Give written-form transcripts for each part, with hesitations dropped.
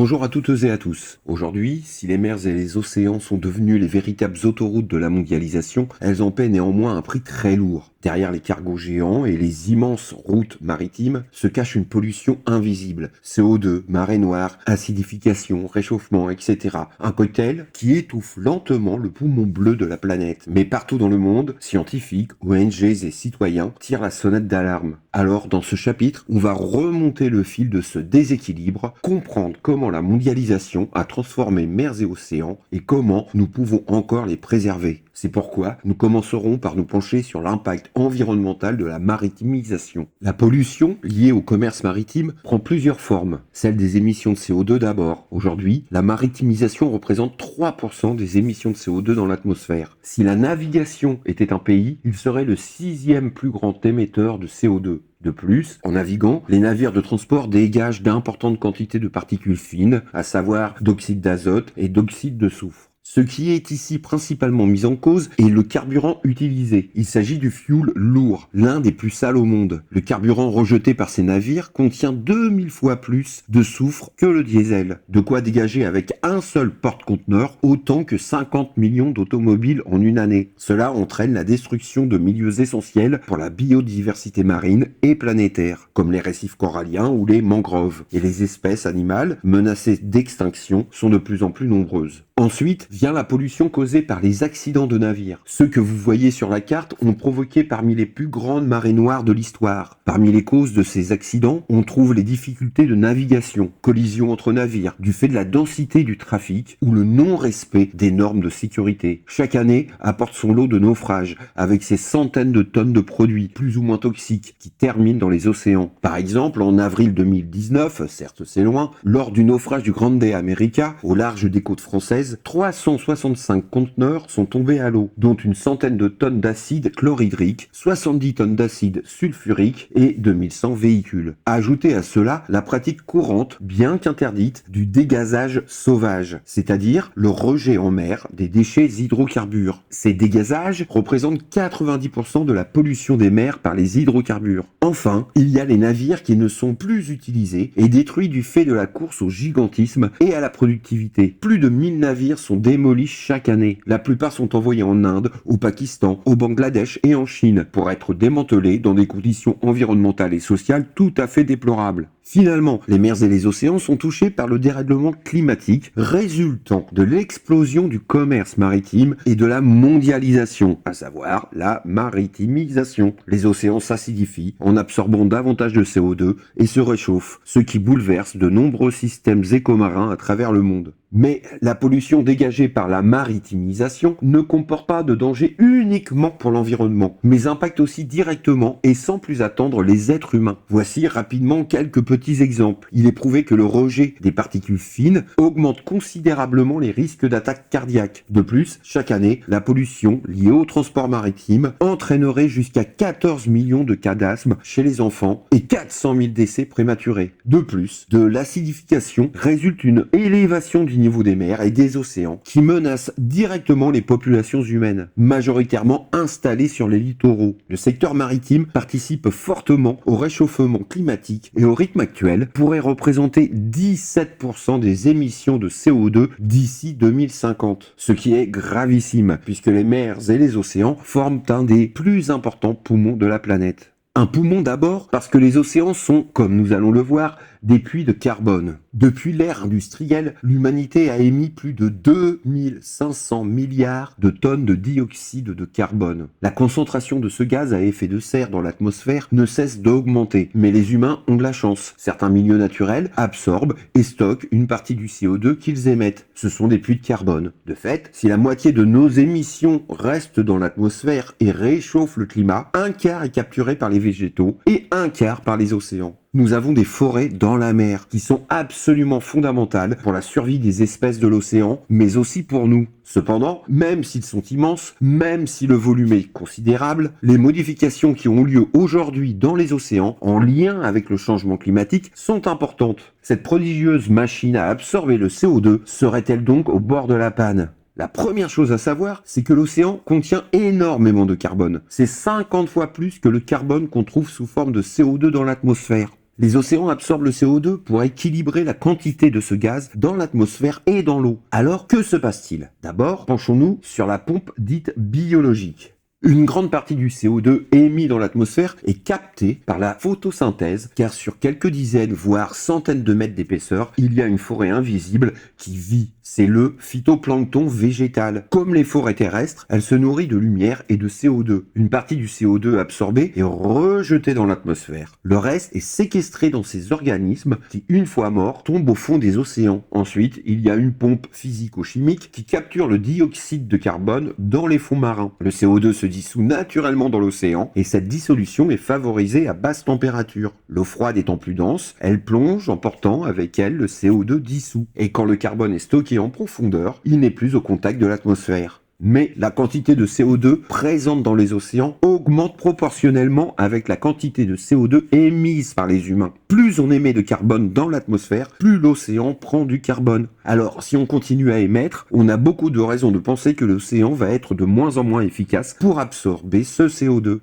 Bonjour à toutes et à tous. Aujourd'hui, si les mers et les océans sont devenus les véritables autoroutes de la mondialisation, elles en paient néanmoins un prix très lourd. Derrière les cargos géants et les immenses routes maritimes se cache une pollution invisible. CO2, marée noire, acidification, réchauffement, etc. Un cocktail qui étouffe lentement le poumon bleu de la planète. Mais partout dans le monde, scientifiques, ONG et citoyens tirent la sonnette d'alarme. Alors, dans ce chapitre, on va remonter le fil de ce déséquilibre, comprendre comment la mondialisation a transformé mers et océans et comment nous pouvons encore les préserver. C'est pourquoi nous commencerons par nous pencher sur l'impact environnemental de la maritimisation. La pollution liée au commerce maritime prend plusieurs formes. Celle des émissions de CO2 d'abord. Aujourd'hui, la maritimisation représente 3% des émissions de CO2 dans l'atmosphère. Si la navigation était un pays, il serait le 6e plus grand émetteur de CO2. De plus, en naviguant, les navires de transport dégagent d'importantes quantités de particules fines, à savoir d'oxyde d'azote et d'oxyde de soufre. Ce qui est ici principalement mis en cause est le carburant utilisé. Il s'agit du fioul lourd, l'un des plus sales au monde. Le carburant rejeté par ces navires contient 2000 fois plus de soufre que le diesel. De quoi dégager avec un seul porte-conteneur autant que 50 millions d'automobiles en une année. Cela entraîne la destruction de milieux essentiels pour la biodiversité marine et planétaire, comme les récifs coralliens ou les mangroves. Et les espèces animales menacées d'extinction sont de plus en plus nombreuses. Ensuite vient la pollution causée par les accidents de navires. Ceux que vous voyez sur la carte ont provoqué parmi les plus grandes marées noires de l'histoire. Parmi les causes de ces accidents, on trouve les difficultés de navigation, collisions entre navires, du fait de la densité du trafic ou le non-respect des normes de sécurité. Chaque année apporte son lot de naufrages, avec ses centaines de tonnes de produits plus ou moins toxiques qui terminent dans les océans. Par exemple, en avril 2019, certes c'est loin, lors du naufrage du Grande America, au large des côtes françaises, 365 conteneurs sont tombés à l'eau, dont une centaine de tonnes d'acide chlorhydrique, 70 tonnes d'acide sulfurique et 2100 véhicules. Ajoutez à cela la pratique courante, bien qu'interdite, du dégazage sauvage, c'est-à-dire le rejet en mer des déchets hydrocarbures. Ces dégazages représentent 90% de la pollution des mers par les hydrocarbures. Enfin, il y a les navires qui ne sont plus utilisés et détruits du fait de la course au gigantisme et à la productivité. Plus de 1000 navires sont démolis chaque année. La plupart sont envoyés en Inde, au Pakistan, au Bangladesh et en Chine pour être démantelés dans des conditions environnementales et sociales tout à fait déplorables. Finalement, les mers et les océans sont touchés par le dérèglement climatique résultant de l'explosion du commerce maritime et de la mondialisation, à savoir la maritimisation. Les océans s'acidifient en absorbant davantage de CO2 et se réchauffent, ce qui bouleverse de nombreux systèmes écomarins à travers le monde. Mais la pollution dégagée par la maritimisation ne comporte pas de danger uniquement pour l'environnement, mais impacte aussi directement et sans plus attendre les êtres humains. Voici rapidement quelques petits exemples. Il est prouvé que le rejet des particules fines augmente considérablement les risques d'attaque cardiaque. De plus, chaque année, la pollution liée au transport maritime entraînerait jusqu'à 14 millions de cas d'asthme chez les enfants et 400 000 décès prématurés. De plus, de l'acidification résulte une élévation du niveau des mers et des océans qui menacent directement les populations humaines, majoritairement installées sur les littoraux. Le secteur maritime participe fortement au réchauffement climatique et au rythme actuel pourrait représenter 17% des émissions de CO2 d'ici 2050, ce qui est gravissime puisque les mers et les océans forment un des plus importants poumons de la planète. Un poumon d'abord parce que les océans sont, comme nous allons le voir, des puits de carbone. Depuis l'ère industrielle, l'humanité a émis plus de 2500 milliards de tonnes de dioxyde de carbone. La concentration de ce gaz à effet de serre dans l'atmosphère ne cesse d'augmenter, mais les humains ont de la chance. Certains milieux naturels absorbent et stockent une partie du CO2 qu'ils émettent. Ce sont des puits de carbone. De fait, si la moitié de nos émissions reste dans l'atmosphère et réchauffe le climat, un quart est capturé par les végétaux et un quart par les océans. Nous avons des forêts dans la mer qui sont absolument fondamentales pour la survie des espèces de l'océan, mais aussi pour nous. Cependant, même s'ils sont immenses, même si le volume est considérable, les modifications qui ont lieu aujourd'hui dans les océans, en lien avec le changement climatique, sont importantes. Cette prodigieuse machine à absorber le CO2 serait-elle donc au bord de la panne ? La première chose à savoir, c'est que l'océan contient énormément de carbone. C'est 50 fois plus que le carbone qu'on trouve sous forme de CO2 dans l'atmosphère. Les océans absorbent le CO2 pour équilibrer la quantité de ce gaz dans l'atmosphère et dans l'eau. Alors, que se passe-t-il? D'abord, penchons-nous sur la pompe dite biologique. Une grande partie du CO2 émis dans l'atmosphère est captée par la photosynthèse, car sur quelques dizaines, voire centaines de mètres d'épaisseur, il y a une forêt invisible qui vit. C'est le phytoplancton végétal. Comme les forêts terrestres, elle se nourrit de lumière et de CO2. Une partie du CO2 absorbé est rejetée dans l'atmosphère. Le reste est séquestré dans ces organismes qui, une fois morts, tombent au fond des océans. Ensuite, il y a une pompe physico-chimique qui capture le dioxyde de carbone dans les fonds marins. Le CO2 se dissout naturellement dans l'océan et cette dissolution est favorisée à basse température. L'eau froide étant plus dense, elle plonge en portant avec elle le CO2 dissous. Et quand le carbone est stocké en profondeur, il n'est plus au contact de l'atmosphère. Mais la quantité de CO2 présente dans les océans augmente proportionnellement avec la quantité de CO2 émise par les humains. Plus on émet de carbone dans l'atmosphère, plus l'océan prend du carbone. Alors, si on continue à émettre, on a beaucoup de raisons de penser que l'océan va être de moins en moins efficace pour absorber ce CO2.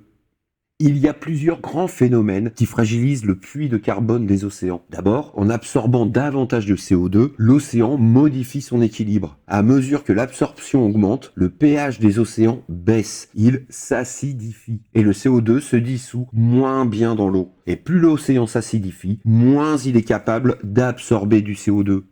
Il y a plusieurs grands phénomènes qui fragilisent le puits de carbone des océans. D'abord, en absorbant davantage de CO2, l'océan modifie son équilibre. À mesure que l'absorption augmente, le pH des océans baisse, il s'acidifie et le CO2 se dissout moins bien dans l'eau. Et plus l'océan s'acidifie, moins il est capable d'absorber du CO2.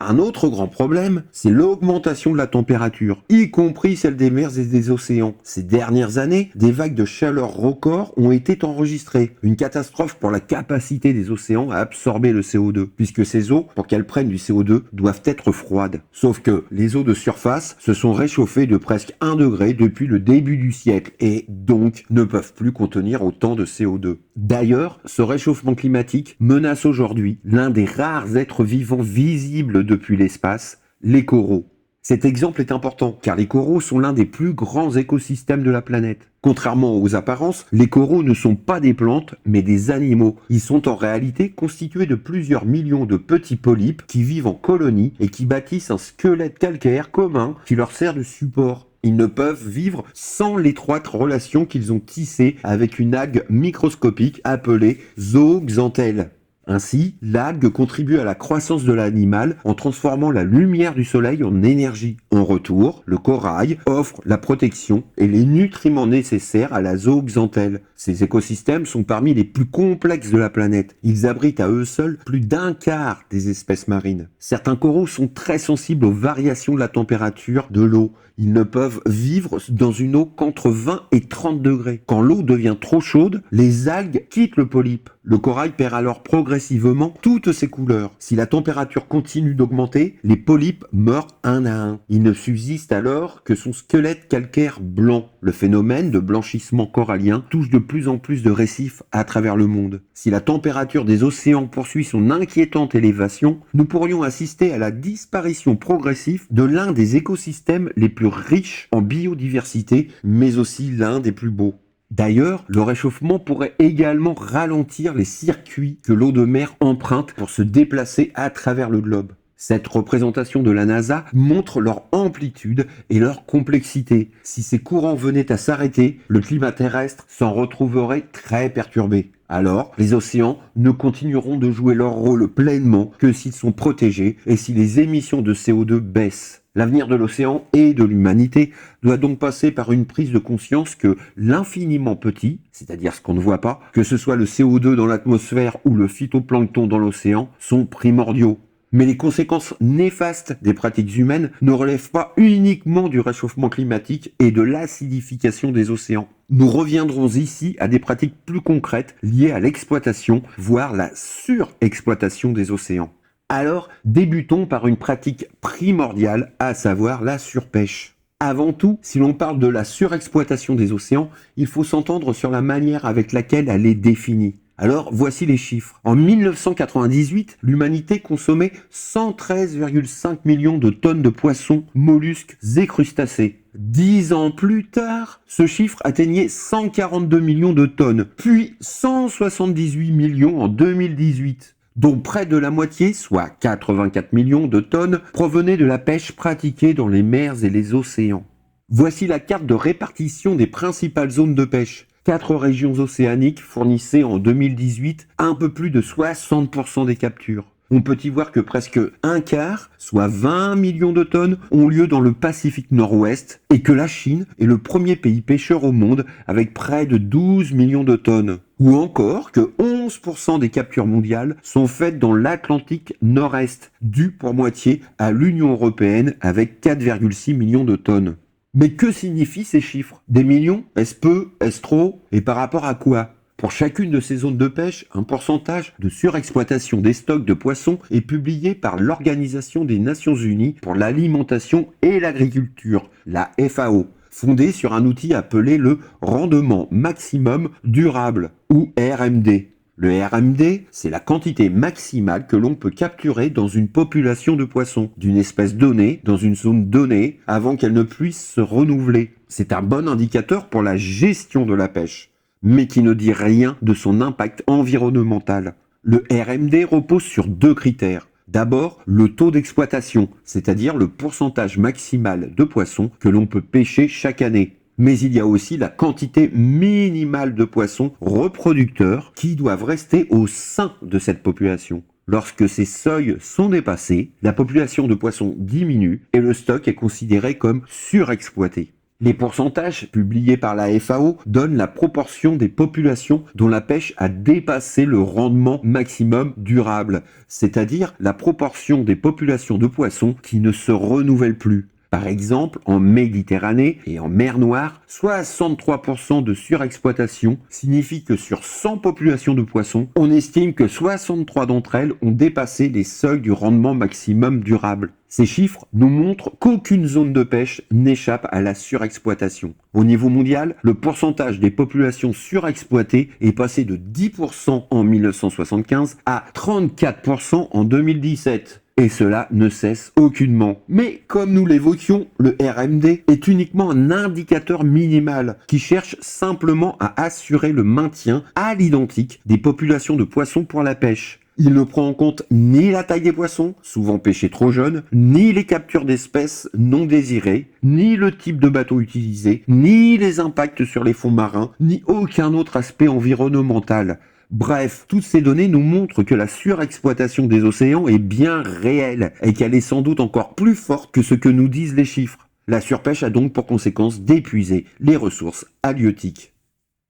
Un autre grand problème, c'est l'augmentation de la température, y compris celle des mers et des océans. Ces dernières années, des vagues de chaleur records ont été enregistrées. Une catastrophe pour la capacité des océans à absorber le CO2, puisque ces eaux, pour qu'elles prennent du CO2, doivent être froides. Sauf que les eaux de surface se sont réchauffées de presque 1 degré depuis le début du siècle, et donc ne peuvent plus contenir autant de CO2. D'ailleurs, ce réchauffement climatique menace aujourd'hui l'un des rares êtres vivants visibles depuis l'espace, les coraux. Cet exemple est important car les coraux sont l'un des plus grands écosystèmes de la planète. Contrairement aux apparences, les coraux ne sont pas des plantes mais des animaux. Ils sont en réalité constitués de plusieurs millions de petits polypes qui vivent en colonies et qui bâtissent un squelette calcaire commun qui leur sert de support. Ils ne peuvent vivre sans l'étroite relation qu'ils ont tissée avec une algue microscopique appelée zooxanthelle. Ainsi, l'algue contribue à la croissance de l'animal en transformant la lumière du soleil en énergie. En retour, le corail offre la protection et les nutriments nécessaires à la zooxanthelle. Ces écosystèmes sont parmi les plus complexes de la planète. Ils abritent à eux seuls plus d'un quart des espèces marines. Certains coraux sont très sensibles aux variations de la température de l'eau. Ils ne peuvent vivre dans une eau qu'entre 20 et 30 degrés. Quand l'eau devient trop chaude, les algues quittent le polype. Le corail perd alors progressivement toutes ses couleurs. Si la température continue d'augmenter, les polypes meurent un à un. Il ne subsiste alors que son squelette calcaire blanc. Le phénomène de blanchissement corallien touche de plus en plus de récifs à travers le monde. Si la température des océans poursuit son inquiétante élévation, nous pourrions assister à la disparition progressive de l'un des écosystèmes les plus riches en biodiversité, mais aussi l'un des plus beaux. D'ailleurs, le réchauffement pourrait également ralentir les circuits que l'eau de mer emprunte pour se déplacer à travers le globe. Cette représentation de la NASA montre leur amplitude et leur complexité. Si ces courants venaient à s'arrêter, le climat terrestre s'en retrouverait très perturbé. Alors, les océans ne continueront de jouer leur rôle pleinement que s'ils sont protégés et si les émissions de CO2 baissent. L'avenir de l'océan et de l'humanité doit donc passer par une prise de conscience que l'infiniment petit, c'est-à-dire ce qu'on ne voit pas, que ce soit le CO2 dans l'atmosphère ou le phytoplancton dans l'océan, sont primordiaux. Mais les conséquences néfastes des pratiques humaines ne relèvent pas uniquement du réchauffement climatique et de l'acidification des océans. Nous reviendrons ici à des pratiques plus concrètes liées à l'exploitation, voire la surexploitation des océans. Alors, débutons par une pratique primordiale, à savoir la surpêche. Avant tout, si l'on parle de la surexploitation des océans, il faut s'entendre sur la manière avec laquelle elle est définie. Alors, voici les chiffres. En 1998, l'humanité consommait 113,5 millions de tonnes de poissons, mollusques et crustacés. 10 ans plus tard, ce chiffre atteignait 142 millions de tonnes, puis 178 millions en 2018. Dont près de la moitié, soit 84 millions de tonnes, provenaient de la pêche pratiquée dans les mers et les océans. Voici la carte de répartition des principales zones de pêche. 4 régions océaniques fournissaient en 2018 un peu plus de 60% des captures. On peut y voir que presque un quart, soit 20 millions de tonnes, ont lieu dans le Pacifique Nord-Ouest et que la Chine est le premier pays pêcheur au monde avec près de 12 millions de tonnes. Ou encore que 11% des captures mondiales sont faites dans l'Atlantique Nord-Est, dû pour moitié à l'Union européenne avec 4,6 millions de tonnes. Mais que signifient ces chiffres? Des millions? Est-ce peu? Est-ce trop? Et par rapport à quoi? Pour chacune de ces zones de pêche, un pourcentage de surexploitation des stocks de poissons est publié par l'Organisation des Nations Unies pour l'alimentation et l'agriculture, la FAO, fondée sur un outil appelé le rendement maximum durable, ou RMD. Le RMD, c'est la quantité maximale que l'on peut capturer dans une population de poissons, d'une espèce donnée, dans une zone donnée, avant qu'elle ne puisse se renouveler. C'est un bon indicateur pour la gestion de la pêche, mais qui ne dit rien de son impact environnemental. Le RMD repose sur 2 critères. D'abord, le taux d'exploitation, c'est-à-dire le pourcentage maximal de poissons que l'on peut pêcher chaque année. Mais il y a aussi la quantité minimale de poissons reproducteurs qui doivent rester au sein de cette population. Lorsque ces seuils sont dépassés, la population de poissons diminue et le stock est considéré comme surexploité. Les pourcentages publiés par la FAO donnent la proportion des populations dont la pêche a dépassé le rendement maximum durable, c'est-à-dire la proportion des populations de poissons qui ne se renouvellent plus. Par exemple, en Méditerranée et en mer Noire, 63% de surexploitation signifie que sur 100 populations de poissons, on estime que 63 d'entre elles ont dépassé les seuils du rendement maximum durable. Ces chiffres nous montrent qu'aucune zone de pêche n'échappe à la surexploitation. Au niveau mondial, le pourcentage des populations surexploitées est passé de 10% en 1975 à 34% en 2017. Et cela ne cesse aucunement. Mais comme nous l'évoquions, le RMD est uniquement un indicateur minimal qui cherche simplement à assurer le maintien à l'identique des populations de poissons pour la pêche. Il ne prend en compte ni la taille des poissons, souvent pêchés trop jeunes, ni les captures d'espèces non désirées, ni le type de bateau utilisé, ni les impacts sur les fonds marins, ni aucun autre aspect environnemental. Bref, toutes ces données nous montrent que la surexploitation des océans est bien réelle et qu'elle est sans doute encore plus forte que ce que nous disent les chiffres. La surpêche a donc pour conséquence d'épuiser les ressources halieutiques.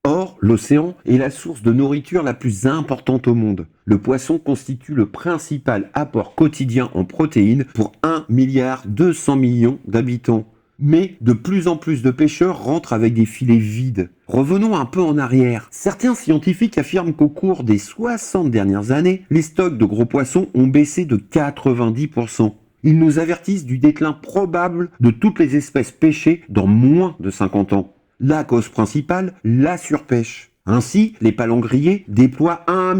Or, l'océan est la source de nourriture la plus importante au monde. Le poisson constitue le principal apport quotidien en protéines pour 1,2 milliard d'habitants. Mais de plus en plus de pêcheurs rentrent avec des filets vides. Revenons un peu en arrière. Certains scientifiques affirment qu'au cours des 60 dernières années, les stocks de gros poissons ont baissé de 90%. Ils nous avertissent du déclin probable de toutes les espèces pêchées dans moins de 50 ans. La cause principale, la surpêche. Ainsi, les palangriers déploient 1,4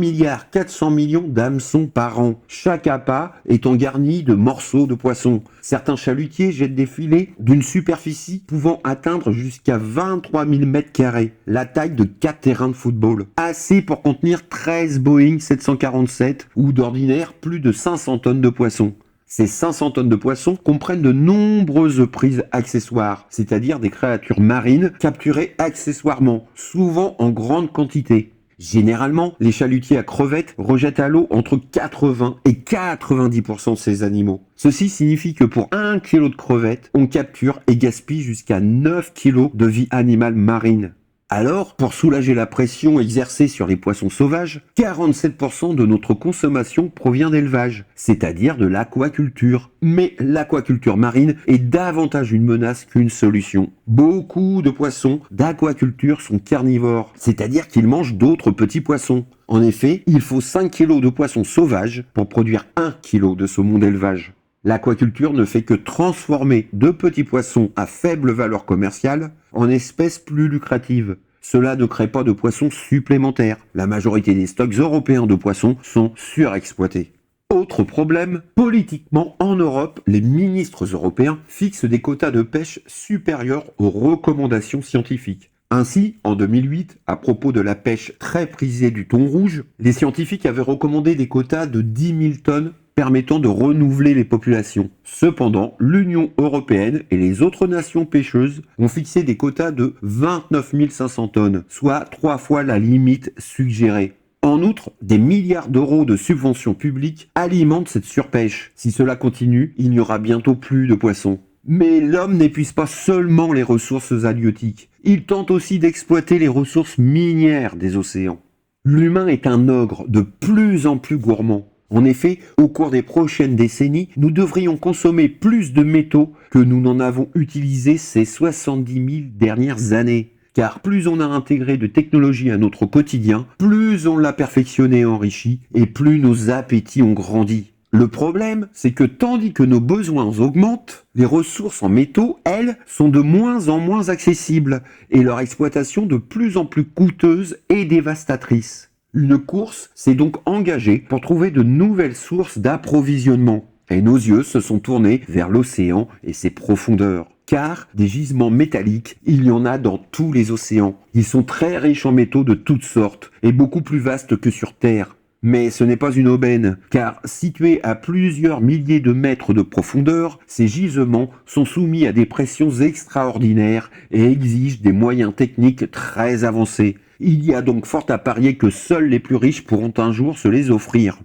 milliard d'hameçons par an. Chaque appât étant garni de morceaux de poissons. Certains chalutiers jettent des filets d'une superficie pouvant atteindre jusqu'à 23 000 m², la taille de 4 terrains de football. Assez pour contenir 13 Boeing 747 ou d'ordinaire plus de 500 tonnes de poissons. Ces 500 tonnes de poissons comprennent de nombreuses prises accessoires, c'est-à-dire des créatures marines capturées accessoirement, souvent en grande quantité. Généralement, les chalutiers à crevettes rejettent à l'eau entre 80 et 90% de ces animaux. Ceci signifie que pour 1 kg de crevettes, on capture et gaspille jusqu'à 9 kg de vie animale marine. Alors, pour soulager la pression exercée sur les poissons sauvages, 47% de notre consommation provient d'élevage, c'est-à-dire de l'aquaculture. Mais l'aquaculture marine est davantage une menace qu'une solution. Beaucoup de poissons d'aquaculture sont carnivores, c'est-à-dire qu'ils mangent d'autres petits poissons. En effet, il faut 5 kg de poissons sauvages pour produire 1 kg de saumon d'élevage. L'aquaculture ne fait que transformer de petits poissons à faible valeur commerciale en espèces plus lucratives. Cela ne crée pas de poissons supplémentaires. La majorité des stocks européens de poissons sont surexploités. Autre problème, politiquement en Europe, les ministres européens fixent des quotas de pêche supérieurs aux recommandations scientifiques. Ainsi, en 2008, à propos de la pêche très prisée du thon rouge, les scientifiques avaient recommandé des quotas de 10 000 tonnes permettant de renouveler les populations. Cependant, l'Union européenne et les autres nations pêcheuses ont fixé des quotas de 29 500 tonnes, soit 3 fois la limite suggérée. En outre, des milliards d'euros de subventions publiques alimentent cette surpêche. Si cela continue, il n'y aura bientôt plus de poissons. Mais l'homme n'épuise pas seulement les ressources halieutiques, il tente aussi d'exploiter les ressources minières des océans. L'humain est un ogre de plus en plus gourmand. En effet, au cours des prochaines décennies, nous devrions consommer plus de métaux que nous n'en avons utilisé ces 70 000 dernières années. Car plus on a intégré de technologie à notre quotidien, plus on l'a perfectionné et enrichi, et plus nos appétits ont grandi. Le problème, c'est que tandis que nos besoins augmentent, les ressources en métaux, elles, sont de moins en moins accessibles, et leur exploitation de plus en plus coûteuse et dévastatrice. Une course s'est donc engagée pour trouver de nouvelles sources d'approvisionnement. Et nos yeux se sont tournés vers l'océan et ses profondeurs. Car des gisements métalliques, il y en a dans tous les océans. Ils sont très riches en métaux de toutes sortes et beaucoup plus vastes que sur Terre. Mais ce n'est pas une aubaine, car situés à plusieurs milliers de mètres de profondeur, ces gisements sont soumis à des pressions extraordinaires et exigent des moyens techniques très avancés. Il y a donc fort à parier que seuls les plus riches pourront un jour se les offrir.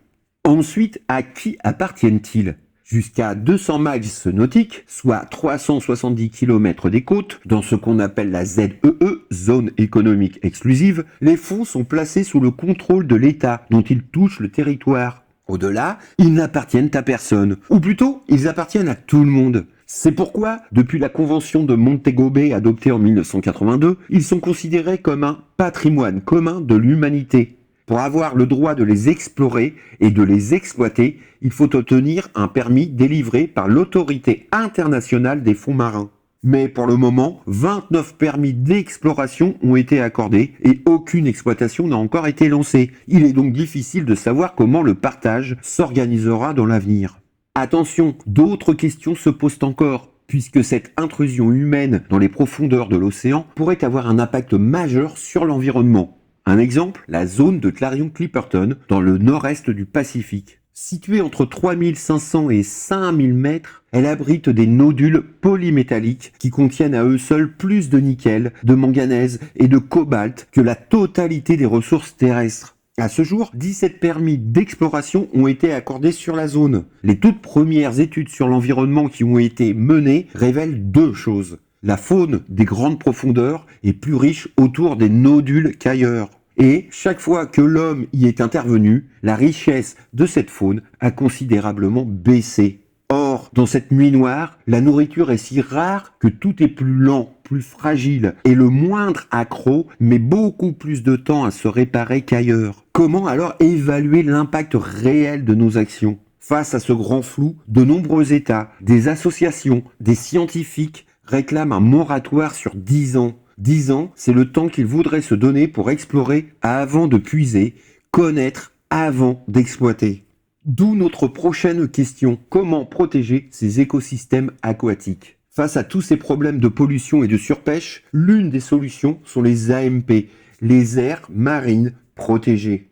Ensuite, à qui appartiennent-ils ? Jusqu'à 200 miles nautiques, soit 370 km des côtes, dans ce qu'on appelle la ZEE, zone économique exclusive, les fonds sont placés sous le contrôle de l'État dont ils touchent le territoire. Au-delà, ils n'appartiennent à personne, ou plutôt, ils appartiennent à tout le monde. C'est pourquoi, depuis la convention de Montego Bay adoptée en 1982, ils sont considérés comme un patrimoine commun de l'humanité. Pour avoir le droit de les explorer et de les exploiter, il faut obtenir un permis délivré par l'Autorité internationale des fonds marins. Mais pour le moment, 29 permis d'exploration ont été accordés et aucune exploitation n'a encore été lancée. Il est donc difficile de savoir comment le partage s'organisera dans l'avenir. Attention, d'autres questions se posent encore, puisque cette intrusion humaine dans les profondeurs de l'océan pourrait avoir un impact majeur sur l'environnement. Un exemple, la zone de Clarion-Clipperton, dans le nord-est du Pacifique. Située entre 3500 et 5000 mètres, elle abrite des nodules polymétalliques qui contiennent à eux seuls plus de nickel, de manganèse et de cobalt que la totalité des ressources terrestres. À ce jour, 17 permis d'exploration ont été accordés sur la zone. Les toutes premières études sur l'environnement qui ont été menées révèlent deux choses. La faune des grandes profondeurs est plus riche autour des nodules qu'ailleurs. Et chaque fois que l'homme y est intervenu, la richesse de cette faune a considérablement baissé. Or, dans cette nuit noire, la nourriture est si rare que tout est plus lent, plus fragile, et le moindre accroc met beaucoup plus de temps à se réparer qu'ailleurs. Comment alors évaluer l'impact réel de nos actions ? Face à ce grand flou, de nombreux États, des associations, des scientifiques réclament un moratoire sur 10 ans. 10 ans, c'est le temps qu'ils voudraient se donner pour explorer avant de puiser, connaître avant d'exploiter. D'où notre prochaine question, comment protéger ces écosystèmes aquatiques ? Face à tous ces problèmes de pollution et de surpêche, l'une des solutions sont les AMP, les aires marines protégées.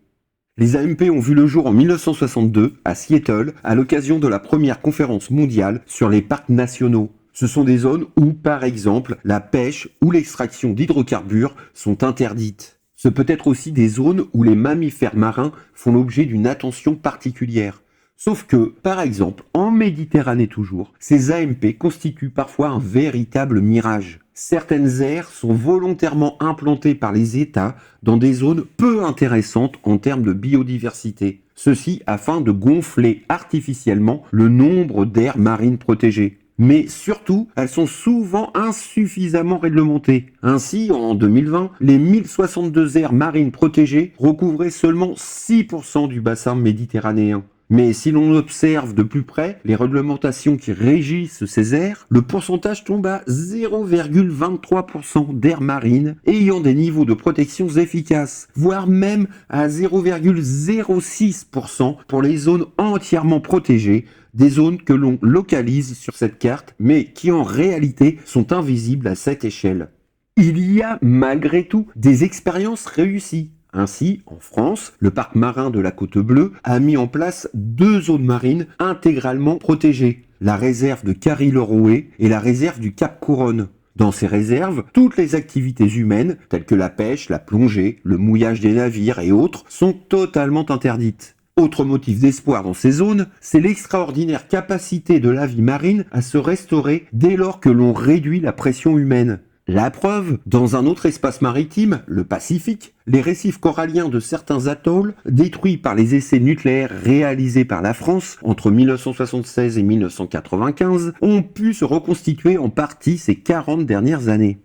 Les AMP ont vu le jour en 1962 à Seattle à l'occasion de la première conférence mondiale sur les parcs nationaux. Ce sont des zones où, par exemple, la pêche ou l'extraction d'hydrocarbures sont interdites. Ce peut être aussi des zones où les mammifères marins font l'objet d'une attention particulière. Sauf que, par exemple, en Méditerranée toujours, ces AMP constituent parfois un véritable mirage. Certaines aires sont volontairement implantées par les États dans des zones peu intéressantes en termes de biodiversité. Ceci afin de gonfler artificiellement le nombre d'aires marines protégées. Mais surtout, elles sont souvent insuffisamment réglementées. Ainsi, en 2020, les 1062 aires marines protégées recouvraient seulement 6% du bassin méditerranéen. Mais si l'on observe de plus près les réglementations qui régissent ces aires, le pourcentage tombe à 0,23% d'aires marines ayant des niveaux de protection efficaces, voire même à 0,06% pour les zones entièrement protégées, des zones que l'on localise sur cette carte, mais qui en réalité sont invisibles à cette échelle. Il y a malgré tout des expériences réussies. Ainsi, en France, le parc marin de la Côte Bleue a mis en place 2 zones marines intégralement protégées, la réserve de Carry-le-Rouet et la réserve du Cap Couronne. Dans ces réserves, toutes les activités humaines, telles que la pêche, la plongée, le mouillage des navires et autres, sont totalement interdites. Autre motif d'espoir dans ces zones, c'est l'extraordinaire capacité de la vie marine à se restaurer dès lors que l'on réduit la pression humaine. La preuve, dans un autre espace maritime, le Pacifique, les récifs coralliens de certains atolls, détruits par les essais nucléaires réalisés par la France entre 1976 et 1995, ont pu se reconstituer en partie ces 40 dernières années.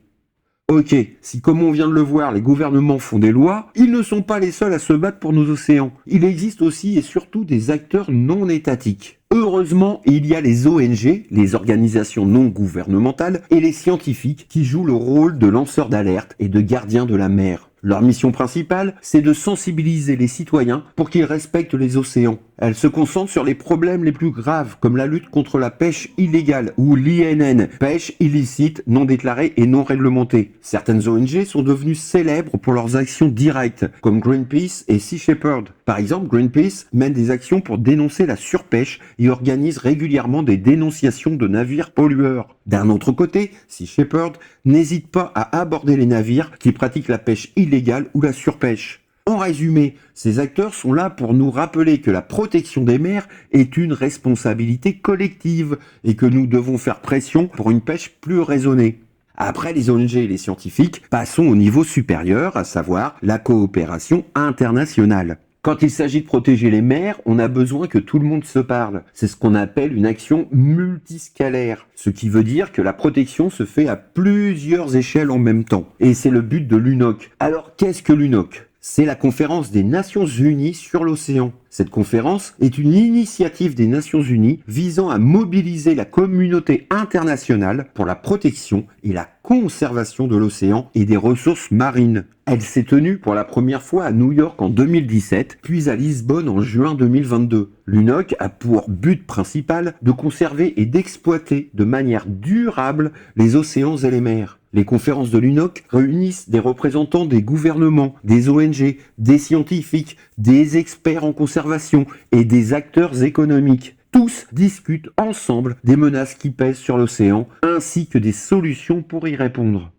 Ok, si comme on vient de le voir, les gouvernements font des lois, ils ne sont pas les seuls à se battre pour nos océans. Il existe aussi et surtout des acteurs non étatiques. Heureusement, il y a les ONG, les organisations non gouvernementales, et les scientifiques qui jouent le rôle de lanceurs d'alerte et de gardiens de la mer. Leur mission principale, c'est de sensibiliser les citoyens pour qu'ils respectent les océans. Elle se concentre sur les problèmes les plus graves, comme la lutte contre la pêche illégale, ou l'INN, pêche illicite, non déclarée et non réglementée. Certaines ONG sont devenues célèbres pour leurs actions directes, comme Greenpeace et Sea Shepherd. Par exemple, Greenpeace mène des actions pour dénoncer la surpêche et organise régulièrement des dénonciations de navires pollueurs. D'un autre côté, Sea Shepherd n'hésite pas à aborder les navires qui pratiquent la pêche illégale ou la surpêche. En résumé, ces acteurs sont là pour nous rappeler que la protection des mers est une responsabilité collective et que nous devons faire pression pour une pêche plus raisonnée. Après les ONG et les scientifiques, passons au niveau supérieur, à savoir la coopération internationale. Quand il s'agit de protéger les mers, on a besoin que tout le monde se parle. C'est ce qu'on appelle une action multiscalaire, ce qui veut dire que la protection se fait à plusieurs échelles en même temps. Et c'est le but de l'UNOC. Alors qu'est-ce que l'UNOC ? C'est la conférence des Nations Unies sur l'océan. Cette conférence est une initiative des Nations Unies visant à mobiliser la communauté internationale pour la protection et la conservation de l'océan et des ressources marines. Elle s'est tenue pour la première fois à New York en 2017, puis à Lisbonne en juin 2022. L'UNOC a pour but principal de conserver et d'exploiter de manière durable les océans et les mers. Les conférences de l'UNOC réunissent des représentants des gouvernements, des ONG, des scientifiques, des experts en conservation et des acteurs économiques. Tous discutent ensemble des menaces qui pèsent sur l'océan ainsi que des solutions pour y répondre.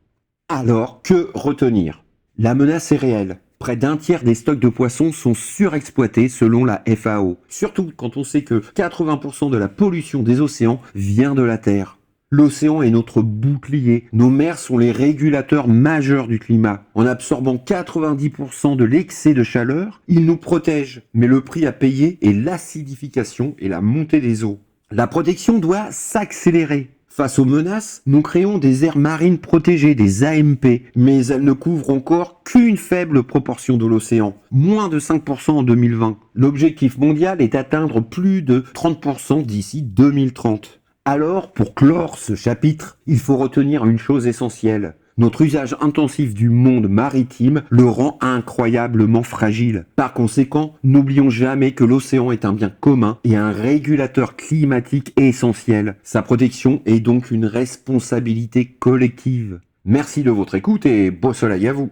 Alors, que retenir ? La menace est réelle. Près d'un tiers des stocks de poissons sont surexploités selon la FAO. Surtout quand on sait que 80% de la pollution des océans vient de la Terre. L'océan est notre bouclier. Nos mers sont les régulateurs majeurs du climat. En absorbant 90% de l'excès de chaleur, ils nous protègent. Mais le prix à payer est l'acidification et la montée des eaux. La protection doit s'accélérer. Face aux menaces, nous créons des aires marines protégées, des AMP, mais elles ne couvrent encore qu'une faible proportion de l'océan, moins de 5% en 2020. L'objectif mondial est d'atteindre plus de 30% d'ici 2030. Alors, pour clore ce chapitre, il faut retenir une chose essentielle. Notre usage intensif du monde maritime le rend incroyablement fragile. Par conséquent, n'oublions jamais que l'océan est un bien commun et un régulateur climatique essentiel. Sa protection est donc une responsabilité collective. Merci de votre écoute et beau soleil à vous.